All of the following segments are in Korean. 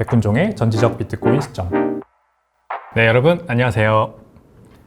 백훈종의 전지적 비트코인 시점. 네, 여러분 안녕하세요.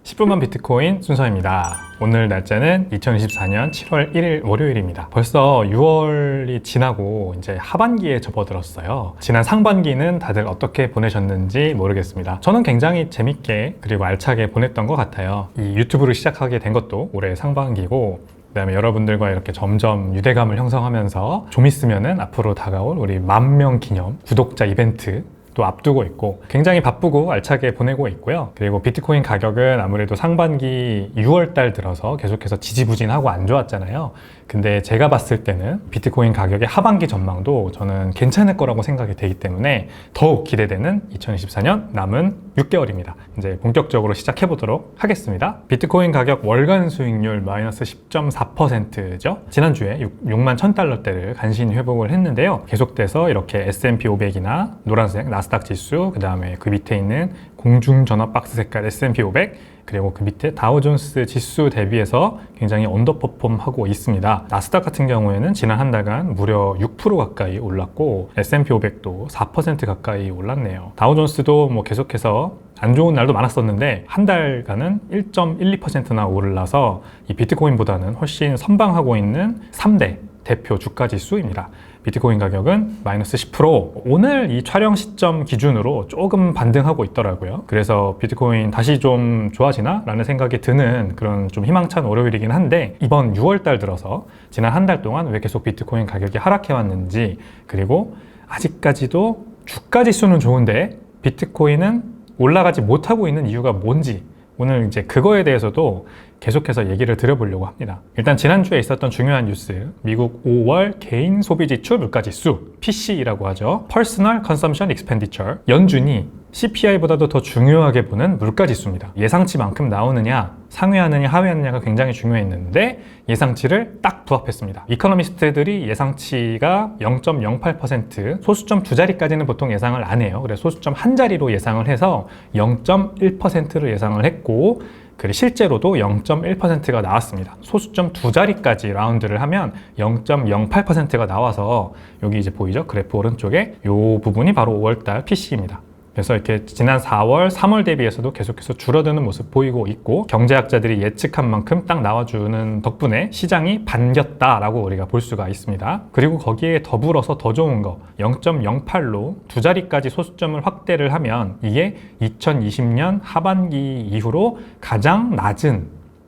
10분만 비트코인 순서입니다. 오늘 날짜는 2024년 7월 1일 월요일입니다. 벌써 6월이 지나고 이제 하반기에 접어들었어요. 지난 상반기는 다들 어떻게 보내셨는지 모르겠습니다. 저는 굉장히 재밌게 그리고 알차게 보냈던 것 같아요. 이 유튜브를 시작하게 된 것도 올해 상반기고, 그 다음에 여러분들과 이렇게 점점 유대감을 형성하면서 좀 있으면은 앞으로 다가올 우리 10,000명 기념 구독자 이벤트 또 앞두고 있고 굉장히 바쁘고 알차게 보내고 있고요. 그리고 비트코인 가격은 아무래도 상반기 6월 달 들어서 계속해서 지지부진하고 안 좋았잖아요. 근데 제가 봤을 때는 비트코인 가격의 하반기 전망도 저는 괜찮을 거라고 생각이 되기 때문에 더욱 기대되는 2024년 남은 6개월입니다. 이제 본격적으로 시작해 보도록 하겠습니다. 비트코인 가격 월간 수익률 마이너스 10.4%죠. 지난주에 6만 1,000달러대를 간신히 회복을 했는데요. 계속돼서 이렇게 S&P 500이나 노란색 나스닥 지수, 그 다음에 그 밑에 있는 공중전화 박스 색깔 S&P 500, 그리고 그 밑에 다우존스 지수 대비해서 굉장히 언더퍼폼하고 있습니다. 나스닥 같은 경우에는 지난 한 달간 무려 6% 가까이 올랐고 S&P 500도 4% 가까이 올랐네요. 다우존스도 뭐 계속해서 안 좋은 날도 많았었는데 한 달간은 1.12%나 올라서 이 비트코인보다는 훨씬 선방하고 있는 3대 대표 주가 지수입니다. 비트코인 가격은 마이너스 10%, 오늘 이 촬영 시점 기준으로 조금 반등하고 있더라고요. 그래서 비트코인 다시 좀 좋아지나? 라는 생각이 드는 그런 좀 희망찬 월요일이긴 한데, 이번 6월 달 들어서 지난 한 달 동안 왜 계속 비트코인 가격이 하락해 왔는지, 그리고 아직까지도 주가 지수는 좋은데 비트코인은 올라가지 못하고 있는 이유가 뭔지, 오늘 이제 그거에 대해서도 계속해서 얘기를 드려보려고 합니다. 일단 지난주에 있었던 중요한 뉴스, 미국 5월 개인 소비 지출 물가지수, PCE라고 하죠. Personal Consumption Expenditure. 연준이 CPI보다도 더 중요하게 보는 물가지수입니다. 예상치만큼 나오느냐, 상회하느냐, 하회하느냐가 굉장히 중요했는데 예상치를 딱 부합했습니다. 이코노미스트들이 예상치가 0.08%, 소수점 두 자리까지는 보통 예상을 안 해요. 그래서 소수점 한 자리로 예상을 해서 0.1%를 예상을 했고, 그리고 실제로도 0.1%가 나왔습니다. 소수점 두 자리까지 라운드를 하면 0.08%가 나와서 여기 이제 보이죠? 그래프 오른쪽에 이 부분이 바로 5월달 PC입니다. 그래서 이렇게 지난 4월, 3월 대비해서도 계속해서 줄어드는 모습 보이고 있고, 경제학자들이 예측한 만큼 딱 나와주는 덕분에 시장이 반겼다라고 우리가 볼 수가 있습니다. 그리고 거기에 더불어서 더 좋은 거, 0.08로 두 자리까지 소수점을 확대를 하면 이게 2020년 하반기 이후로 가장 낮은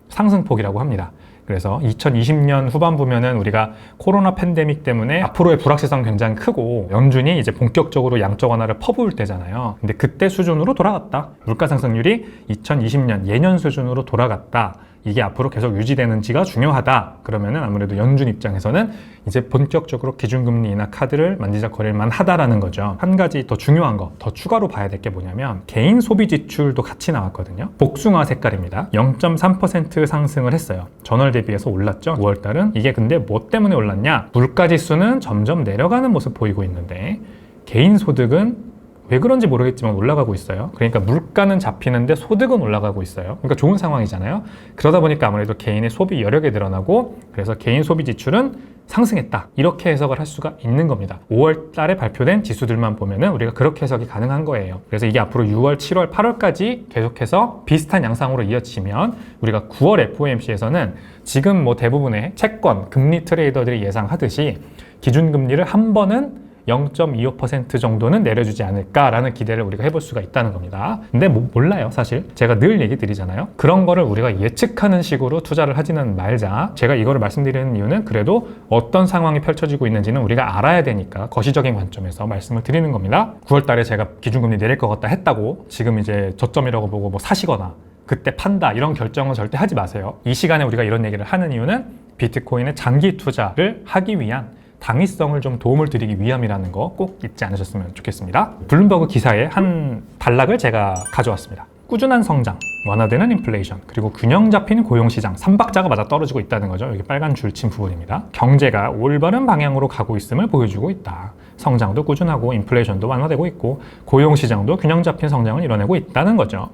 상승폭이라고 합니다. 그래서 2020년 후반부면은 우리가 코로나 팬데믹 때문에 앞으로의 불확실성 굉장히 크고 연준이 이제 본격적으로 양적 완화를 퍼부을 때잖아요. 근데 그때 수준으로 돌아갔다. 물가 상승률이 2020년 예년 수준으로 돌아갔다. 이게 앞으로 계속 유지되는지가 중요하다. 그러면은 아무래도 연준 입장에서는 이제 본격적으로 기준금리 인하 카드를 만지작거릴만 하다라는 거죠. 한 가지 더 중요한 거, 더 추가로 봐야 될 게 뭐냐면 개인 소비 지출도 같이 나왔거든요. 복숭아 색깔입니다. 0.3% 상승을 했어요. 전월 대비해서 올랐죠. 5월달은. 이게 근데 뭐 때문에 올랐냐? 물가 지수는 점점 내려가는 모습 보이고 있는데 개인 소득은 왜 그런지 모르겠지만 올라가고 있어요. 그러니까 물가는 잡히는데 소득은 올라가고 있어요. 그러니까 좋은 상황이잖아요. 그러다 보니까 아무래도 개인의 소비 여력이 늘어나고, 그래서 개인 소비 지출은 상승했다. 이렇게 해석을 할 수가 있는 겁니다. 5월 달에 발표된 지수들만 보면은 우리가 그렇게 해석이 가능한 거예요. 그래서 이게 앞으로 6월, 7월, 8월까지 계속해서 비슷한 양상으로 이어지면 우리가 9월 FOMC에서는 지금 뭐 대부분의 채권, 금리 트레이더들이 예상하듯이 기준금리를 한 번은 0.25% 정도는 내려주지 않을까라는 기대를 우리가 해볼 수가 있다는 겁니다. 근데 몰라요, 사실. 제가 늘 얘기 드리잖아요. 그런 거를 우리가 예측하는 식으로 투자를 하지는 말자. 제가 이거를 말씀드리는 이유는 그래도 어떤 상황이 펼쳐지고 있는지는 우리가 알아야 되니까 거시적인 관점에서 말씀을 드리는 겁니다. 9월 달에 제가 기준금리 내릴 것 같다 했다고 지금 이제 저점이라고 보고 뭐 사시거나 그때 판다 이런 결정은 절대 하지 마세요. 이 시간에 우리가 이런 얘기를 하는 이유는 비트코인의 장기 투자를 하기 위한 당위성을 좀 도움을 드리기 위함이라는 거 꼭 잊지 않으셨으면 좋겠습니다. 블룸버그 기사의 한 단락을 제가 가져왔습니다. 꾸준한 성장, 완화되는 인플레이션, 그리고 균형 잡힌 고용시장, 3박자가 맞아 떨어지고 있다는 거죠. 여기 빨간 줄 친 부분입니다. 경제가 올바른 방향으로 가고 있음을 보여주고 있다. 성장도 꾸준하고 인플레이션도 완화되고 있고 고용시장도 균형 잡힌 성장을 이뤄내고 있다는 거죠.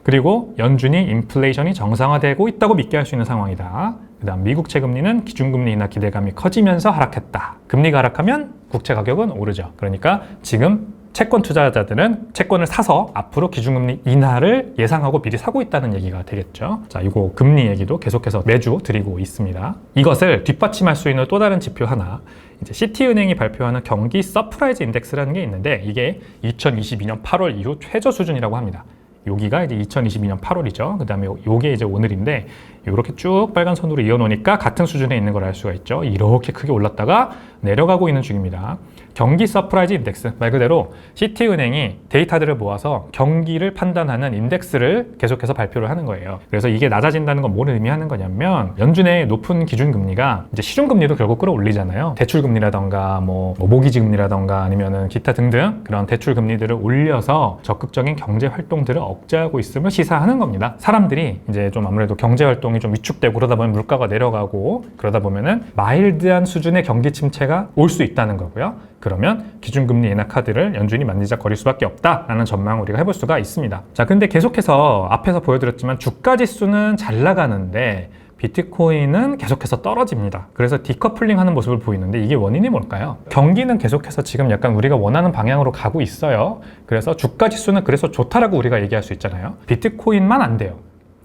그리고 연준이 인플레이션이 정상화되고 있다고 믿게 할 수 있는 상황이다. 그 다음 미국 채금리는 기준금리 인하 기대감이 커지면서 하락했다. 금리가 하락하면 국채 가격은 오르죠. 그러니까 지금 채권 투자자들은 채권을 사서 앞으로 기준금리 인하를 예상하고 미리 사고 있다는 얘기가 되겠죠. 자, 이거 금리 얘기도 계속해서 매주 드리고 있습니다. 이것을 뒷받침할 수 있는 또 다른 지표 하나, 이제 시티은행이 발표하는 경기 서프라이즈 인덱스라는 게 있는데 이게 2022년 8월 이후 최저 수준이라고 합니다. 여기가 이제 2022년 8월이죠. 그 다음에 요게 이제 오늘인데 이렇게 쭉 빨간 선으로 이어놓으니까 같은 수준에 있는 걸 알 수가 있죠. 이렇게 크게 올랐다가 내려가고 있는 중입니다. 경기 서프라이즈 인덱스, 말 그대로 시티은행이 데이터들을 모아서 경기를 판단하는 인덱스를 계속해서 발표를 하는 거예요. 그래서 이게 낮아진다는 건 뭘 의미하는 거냐면 연준의 높은 기준금리가 이제 시중금리도 결국 끌어올리잖아요. 대출금리라던가 뭐 모기지금리라던가 아니면은 기타 등등 그런 대출금리들을 올려서 적극적인 경제 활동들을 억제하고 있음을 시사하는 겁니다. 사람들이 이제 좀 아무래도 경제 활동이 좀 위축되고 그러다 보면 물가가 내려가고 그러다 보면은 마일드한 수준의 경기 침체가 올 수 있다는 거고요. 그러면 기준금리 인하 카드를 연준이 만지작거릴 수밖에 없다라는 전망을 우리가 해볼 수가 있습니다. 자, 근데 계속해서 앞에서 보여드렸지만 주가 지수는 잘 나가는데 비트코인은 계속해서 떨어집니다. 그래서 디커플링 하는 모습을 보이는데 이게 원인이 뭘까요? 경기는 계속해서 지금 약간 우리가 원하는 방향으로 가고 있어요. 그래서 주가 지수는 그래서 좋다라고 우리가 얘기할 수 있잖아요. 비트코인만 안 돼요.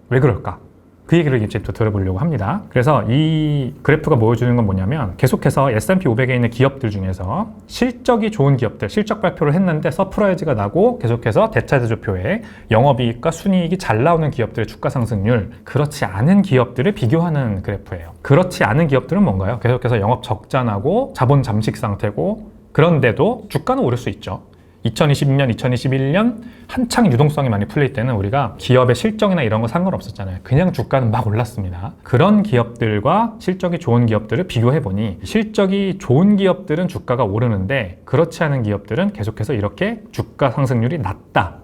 왜 그럴까? 그 얘기를 이제 또 들어보려고 합니다. 그래서 이 그래프가 보여주는 건 뭐냐면 계속해서 S&P 500에 있는 기업들 중에서 실적이 좋은 기업들, 실적 발표를 했는데 서프라이즈가 나고 계속해서 대차대조표에 영업이익과 순이익이 잘 나오는 기업들의 주가 상승률, 그렇지 않은 기업들을 비교하는 그래프예요. 그렇지 않은 기업들은 뭔가요? 계속해서 영업 적자나고 자본 잠식 상태고 그런데도 주가는 오를 수 있죠. 2020년, 2021년 한창 유동성이 많이 풀릴 때는 우리가 기업의 실적이나 이런 거 상관없었잖아요. 그냥 주가는 막 올랐습니다. 그런 기업들과 실적이 좋은 기업들을 비교해보니 실적이 좋은 기업들은 주가가 오르는데 그렇지 않은 기업들은 계속해서 이렇게 주가 상승률이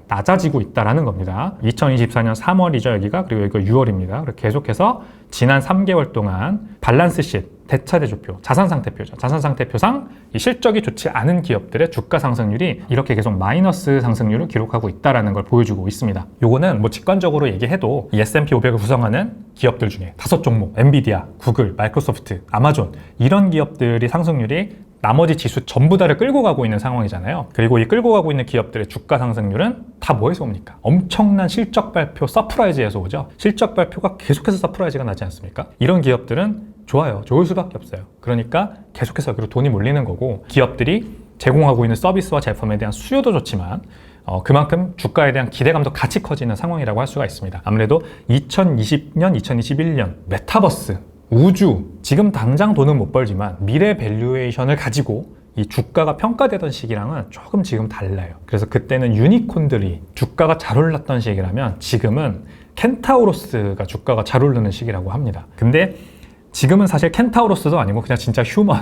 낮아지고 있다는 겁니다. 2024년 3월이죠, 여기가. 그리고 여기가 6월입니다. 그리고 계속해서 지난 3개월 동안 밸런스 쉿, 대차대조표, 자산상태표죠. 자산상태표상 이 실적이 좋지 않은 기업들의 주가 상승률이 이렇게 계속 마이너스 상승률을 기록하고 있다는 걸 보여주고 있습니다. 요거는 뭐 직관적으로 얘기해도 이 S&P 500을 구성하는 기업들 중에 5종목, 엔비디아, 구글, 마이크로소프트, 아마존 이런 기업들이 상승률이 나머지 지수 전부 다를 끌고 가고 있는 상황이잖아요. 그리고 이 끌고 가고 있는 기업들의 주가 상승률은 다 뭐에서 옵니까? 엄청난 실적 발표 서프라이즈에서 오죠. 실적 발표가 계속해서 서프라이즈가 나지 않습니까? 이런 기업들은 좋아요. 좋을 수밖에 없어요. 그러니까 계속해서 여기로 돈이 몰리는 거고 기업들이 제공하고 있는 서비스와 제품에 대한 수요도 좋지만 그만큼 주가에 대한 기대감도 같이 커지는 상황이라고 할 수가 있습니다. 아무래도 2020년, 2021년 메타버스 우주, 지금 당장 돈은 못 벌지만 미래 밸류에이션을 가지고 이 주가가 평가되던 시기랑은 조금 지금 달라요. 그래서 그때는 유니콘들이 주가가 잘 올랐던 시기라면 지금은 켄타우로스가 주가가 잘 오르는 시기라고 합니다. 근데 지금은 사실 켄타우로스도 아니고 그냥 진짜 휴먼,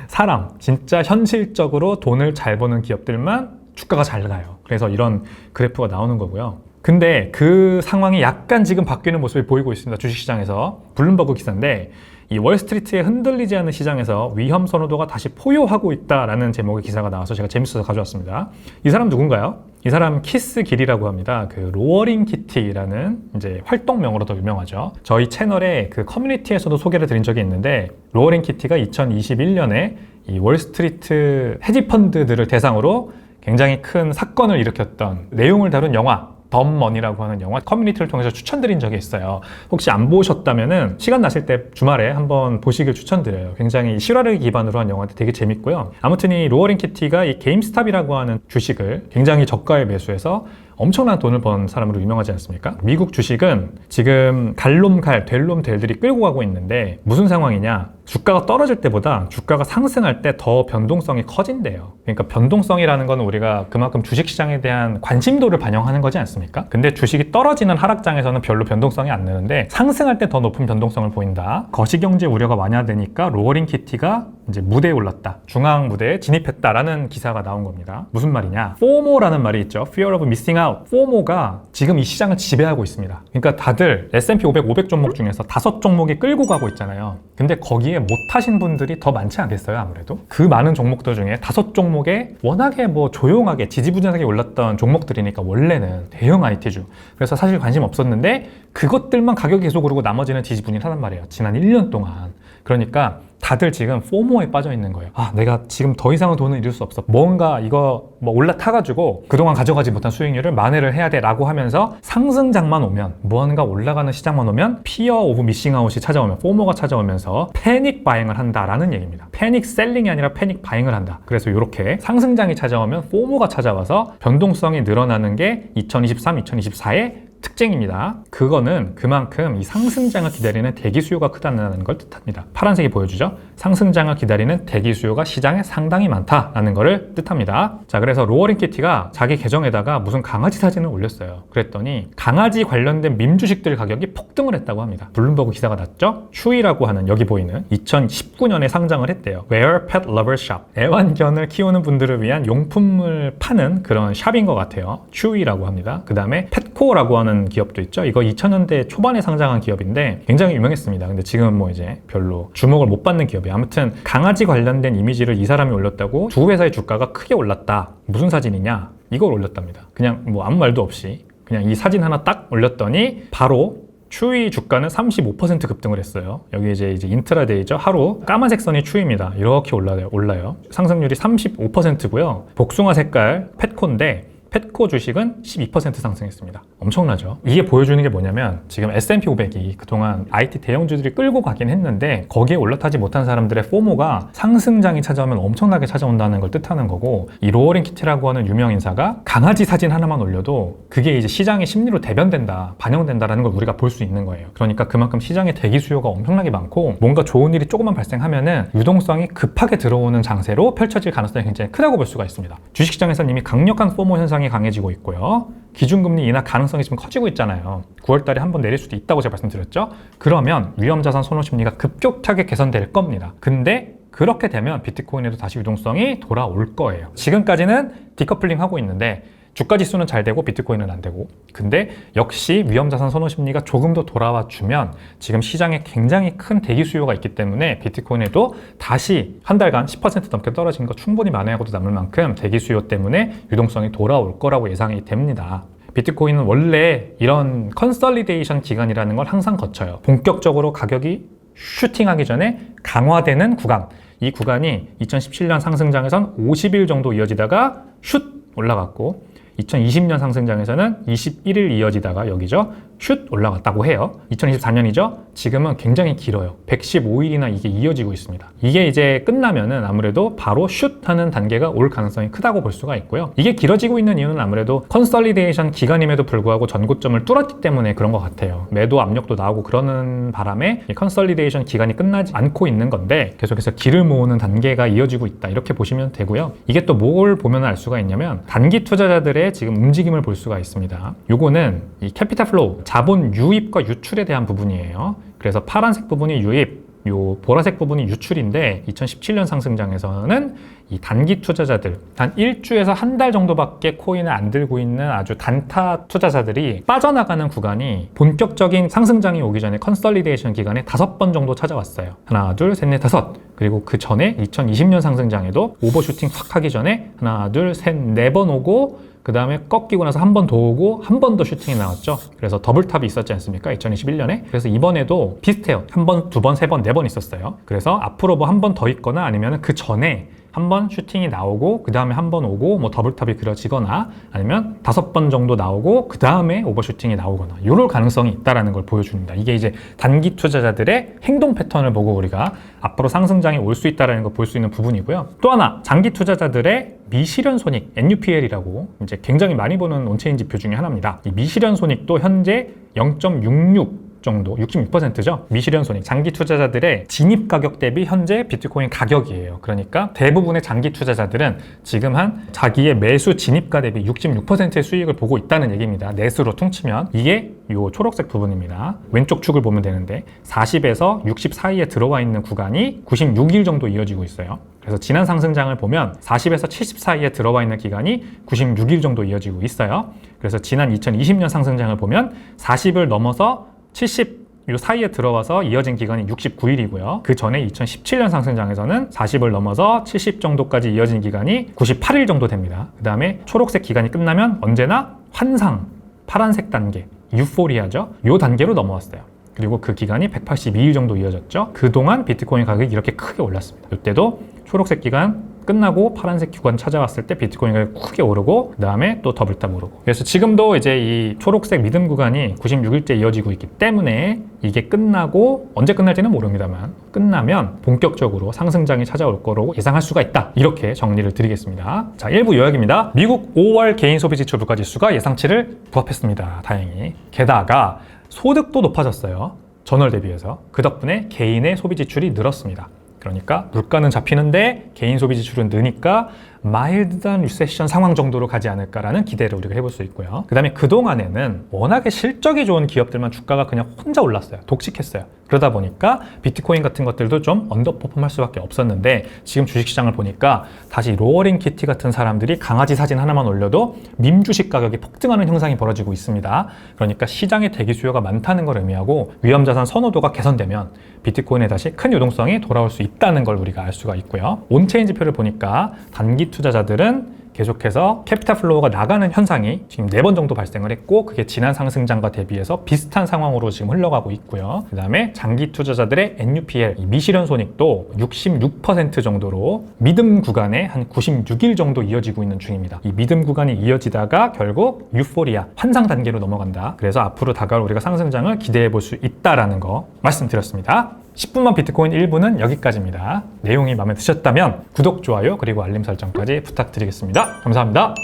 사람, 진짜 현실적으로 돈을 잘 버는 기업들만 주가가 잘 가요. 그래서 이런 그래프가 나오는 거고요. 근데 그 상황이 약간 지금 바뀌는 모습이 보이고 있습니다. 주식시장에서. 블룸버그 기사인데 이 월스트리트에 흔들리지 않는 시장에서 위험 선호도가 다시 포효하고 있다라는 제목의 기사가 나와서 제가 재밌어서 가져왔습니다. 이 사람 누군가요? 이 사람 키스 길이라고 합니다. 그 로어링 키티라는 이제 활동명으로 더 유명하죠. 저희 채널에 그 커뮤니티에서도 소개를 드린 적이 있는데 로어링 키티가 2021년에 이 월스트리트 헤지펀드들을 대상으로 굉장히 큰 사건을 일으켰던 내용을 다룬 영화 덤머니라고 하는 영화 커뮤니티를 통해서 추천드린 적이 있어요. 혹시 안 보셨다면은 시간 나실 때 주말에 한번 보시길 추천드려요. 굉장히 실화를 기반으로 한 영화인데 되게 재밌고요. 아무튼 이 로어링 키티가 이 게임스탑이라고 하는 주식을 굉장히 저가에 매수해서 엄청난 돈을 번 사람으로 유명하지 않습니까? 미국 주식은 지금 갈놈 갈, 될놈 될들이 끌고 가고 있는데 무슨 상황이냐? 주가가 떨어질 때보다 주가가 상승할 때 더 변동성이 커진대요. 그러니까 변동성이라는 건 우리가 그만큼 주식시장에 대한 관심도를 반영하는 거지 않습니까? 근데 주식이 떨어지는 하락장에서는 별로 변동성이 안 나는데 상승할 때 더 높은 변동성을 보인다. 거시경제 우려가 완화되니까 로어링 키티가 이제 무대에 올랐다. 중앙 무대에 진입했다라는 기사가 나온 겁니다. 무슨 말이냐? FOMO라는 말이 있죠. Fear of Missing Out. FOMO가 지금 이 시장을 지배하고 있습니다. 그러니까 다들 S&P 500 종목 중에서 5종목이 끌고 가고 있잖아요. 근데 거기에 못 하신 분들이 더 많지 않겠어요, 아무래도? 그 많은 종목들 중에 5종목에 워낙에 뭐 조용하게 지지부진하게 올랐던 종목들이니까 원래는 대형 IT주. 그래서 사실 관심 없었는데 그것들만 가격이 계속 오르고 나머지는 지지부진하단 말이에요. 지난 1년 동안. 그러니까 다들 지금 포모에 빠져 있는 거예요. 아, 내가 지금 더 이상은 돈을 잃을 수 없어. 뭔가 이거 뭐 올라타가지고 그동안 가져가지 못한 수익률을 만회를 해야 돼 라고 하면서 상승장만 오면, 무언가 올라가는 시장만 오면 피어 오브 미싱아웃이 찾아오면, 포모가 찾아오면서 패닉 바잉을 한다라는 얘기입니다. 패닉 셀링이 아니라 패닉 바잉을 한다. 그래서 이렇게 상승장이 찾아오면 포모가 찾아와서 변동성이 늘어나는 게 2023, 2024의 특징입니다. 그거는 그만큼 이 상승장을 기다리는 대기 수요가 크다는 걸 뜻합니다. 파란색이 보여주죠? 상승장을 기다리는 대기 수요가 시장에 상당히 많다라는 것을 뜻합니다. 자, 그래서 로어링 키티가 자기 계정에다가 무슨 강아지 사진을 올렸어요. 그랬더니 강아지 관련된 밈 주식들 가격이 폭등을 했다고 합니다. 블룸버그 기사가 났죠? 슈이라고 하는, 여기 보이는 2019년에 상장을 했대요. Where Pet Lover Shop. 애완견을 키우는 분들을 위한 용품을 파는 그런 샵인 것 같아요. 슈이라고 합니다. 그 다음에 펫코라고 하는 기업도 있죠. 이거 2000년대 초반에 상장한 기업인데 굉장히 유명했습니다. 근데 지금은 뭐 이제 별로 주목을 못 받는 기업이에요. 아무튼 강아지 관련된 이미지를 이 사람이 올렸다고 두 회사의 주가가 크게 올랐다. 무슨 사진이냐? 이걸 올렸답니다. 그냥 뭐 아무 말도 없이 그냥 이 사진 하나 딱 올렸더니 바로 추위 주가는 35% 급등을 했어요. 여기 이제 인트라데이죠. 하루 까만색 선이 추위입니다. 이렇게 올라요. 상승률이 35%고요. 복숭아 색깔 펫코인데 펫코 주식은 12% 상승했습니다. 엄청나죠? 이게 보여주는 게 뭐냐면 지금 S&P 500이 그동안 IT 대형주들이 끌고 가긴 했는데 거기에 올라타지 못한 사람들의 포모가 상승장이 찾아오면 엄청나게 찾아온다는 걸 뜻하는 거고, 이 로어링 키티라고 하는 유명 인사가 강아지 사진 하나만 올려도 그게 이제 시장의 심리로 대변된다, 반영된다라는 걸 우리가 볼 수 있는 거예요. 그러니까 그만큼 시장에 대기 수요가 엄청나게 많고 뭔가 좋은 일이 조금만 발생하면은 유동성이 급하게 들어오는 장세로 펼쳐질 가능성이 굉장히 크다고 볼 수가 있습니다. 주식시장에서는 이미 강력한 포모 현상이 강해지고 있고요. 기준금리 인하 가능성이 지금 커지고 있잖아요. 9월달에 한번 내릴 수도 있다고 제가 말씀드렸죠. 그러면 위험자산 선호 심리가 급격하게 개선될 겁니다. 근데 그렇게 되면 비트코인에도 다시 유동성이 돌아올 거예요. 지금까지는 디커플링 하고 있는데 주가 지수는 잘 되고 비트코인은 안 되고, 근데 역시 위험자산 선호 심리가 조금 더 돌아와 주면 지금 시장에 굉장히 큰 대기 수요가 있기 때문에 비트코인에도 다시 한 달간 10% 넘게 떨어진 거 충분히 만회하고도 남을 만큼 대기 수요 때문에 유동성이 돌아올 거라고 예상이 됩니다. 비트코인은 원래 이런 컨설리데이션 기간이라는 걸 항상 거쳐요. 본격적으로 가격이 슈팅하기 전에 강화되는 구간, 이 구간이 2017년 상승장에선 50일 정도 이어지다가 슛 올라갔고 2020년 상승장에서는 21일 이어지다가 여기죠. 슛 올라갔다고 해요. 2024년이죠. 지금은 굉장히 길어요. 115일이나 이게 이어지고 있습니다. 이게 이제 끝나면은 아무래도 바로 슛 하는 단계가 올 가능성이 크다고 볼 수가 있고요. 이게 길어지고 있는 이유는 아무래도 컨설리데이션 기간임에도 불구하고 전고점을 뚫었기 때문에 그런 것 같아요. 매도 압력도 나오고 그러는 바람에 이 컨설리데이션 기간이 끝나지 않고 있는 건데 계속해서 길을 모으는 단계가 이어지고 있다, 이렇게 보시면 되고요. 이게 또 뭘 보면 알 수가 있냐면 단기 투자자들의 지금 움직임을 볼 수가 있습니다. 요거는 이 캐피탈 플로우, 자본 유입과 유출에 대한 부분이에요. 그래서 파란색 부분이 유입, 요 보라색 부분이 유출인데 2017년 상승장에서는 이 단기 투자자들, 단 1주에서 한 달 정도밖에 코인을 안 들고 있는 아주 단타 투자자들이 빠져나가는 구간이 본격적인 상승장이 오기 전에 컨설리데이션 기간에 5번 정도 찾아왔어요. 하나, 둘, 셋, 넷, 다섯. 그리고 그 전에 2020년 상승장에도 오버슈팅 확 하기 전에 하나, 둘, 셋, 4번 오고 그 다음에 꺾이고 나서 한 번 더 오고 한 번 더 슈팅이 나왔죠. 그래서 더블탑이 있었지 않습니까? 2021년에. 그래서 이번에도 비슷해요. 한 번, 두 번, 세 번, 네 번 있었어요. 그래서 앞으로 뭐 한 번 더 있거나 아니면 그 전에 한 번 슈팅이 나오고 그 다음에 한 번 오고 뭐 더블탑이 그려지거나 아니면 5번 정도 나오고 그 다음에 오버슈팅이 나오거나 이럴 가능성이 있다는 걸 보여줍니다. 이게 이제 단기 투자자들의 행동 패턴을 보고 우리가 앞으로 상승장이 올 수 있다는 걸 볼 수 있는 부분이고요. 또 하나, 장기 투자자들의 미실현 손익, NUPL이라고 이제 굉장히 많이 보는 온체인 지표 중에 하나입니다. 이 미실현 손익도 현재 0.66 정도, 66%죠. 미실현 손익, 장기 투자자들의 진입 가격 대비 현재 비트코인 가격이에요. 그러니까 대부분의 장기 투자자들은 지금 한 자기의 매수 진입가 대비 66%의 수익을 보고 있다는 얘기입니다. 넷으로 퉁치면 이게 요 초록색 부분입니다. 왼쪽 축을 보면 되는데 40에서 60 사이에 들어와 있는 구간이 96일 정도 이어지고 있어요. 그래서 지난 상승장을 보면 40에서 70 사이에 들어와 있는 기간이 96일 정도 이어지고 있어요. 그래서 지난 2020년 상승장을 보면 40을 넘어서 70 요 사이에 들어와서 이어진 기간이 69일이고요. 그 전에 2017년 상승장에서는 40을 넘어서 70 정도까지 이어진 기간이 98일 정도 됩니다. 그 다음에 초록색 기간이 끝나면 언제나 환상, 파란색 단계, 유포리아죠. 요 단계로 넘어왔어요. 그리고 그 기간이 182일 정도 이어졌죠. 그동안 비트코인 가격이 이렇게 크게 올랐습니다. 이때도 초록색 기간 끝나고 파란색 기간 찾아왔을 때 비트코인 가격이 크게 오르고 그 다음에 또 더블탑 오르고, 그래서 지금도 이제 이 초록색 믿음 구간이 96일째 이어지고 있기 때문에 이게 끝나고, 언제 끝날지는 모릅니다만 끝나면 본격적으로 상승장이 찾아올 거라고 예상할 수가 있다. 이렇게 정리를 드리겠습니다. 자, 1부 요약입니다. 미국 5월 개인 소비 지출 물가 지수가 예상치를 부합했습니다. 다행히. 게다가 소득도 높아졌어요. 전월 대비해서. 그 덕분에 개인의 소비 지출이 늘었습니다. 그러니까 물가는 잡히는데 개인 소비 지출은 느니까 마일드한 리세션 상황 정도로 가지 않을까라는 기대를 우리가 해볼 수 있고요. 그 다음에 그동안에는 워낙에 실적이 좋은 기업들만 주가가 그냥 혼자 올랐어요. 독식했어요. 그러다 보니까 비트코인 같은 것들도 좀 언더퍼폼할 수밖에 없었는데, 지금 주식시장을 보니까 다시 로어링 키티 같은 사람들이 강아지 사진 하나만 올려도 밈 주식 가격이 폭등하는 현상이 벌어지고 있습니다. 그러니까 시장에 대기 수요가 많다는 걸 의미하고 위험자산 선호도가 개선되면 비트코인에 다시 큰 유동성이 돌아올 수 있다는 걸 우리가 알 수가 있고요. 온체인 지표를 보니까 단기 투자자들은 계속해서 캐피탈 플로우가 나가는 현상이 지금 4번 정도 발생을 했고, 그게 지난 상승장과 대비해서 비슷한 상황으로 지금 흘러가고 있고요. 그 다음에 장기 투자자들의 NUPL, 이 미실현 손익도 66% 정도로 믿음 구간에 한 96일 정도 이어지고 있는 중입니다. 이 믿음 구간이 이어지다가 결국 유포리아, 환상 단계로 넘어간다. 그래서 앞으로 다가올 우리가 상승장을 기대해 볼 수 있다라는 거 말씀드렸습니다. 10분만 비트코인 1부는 여기까지입니다. 내용이 마음에 드셨다면 구독, 좋아요, 그리고 알림 설정까지 부탁드리겠습니다. 감사합니다.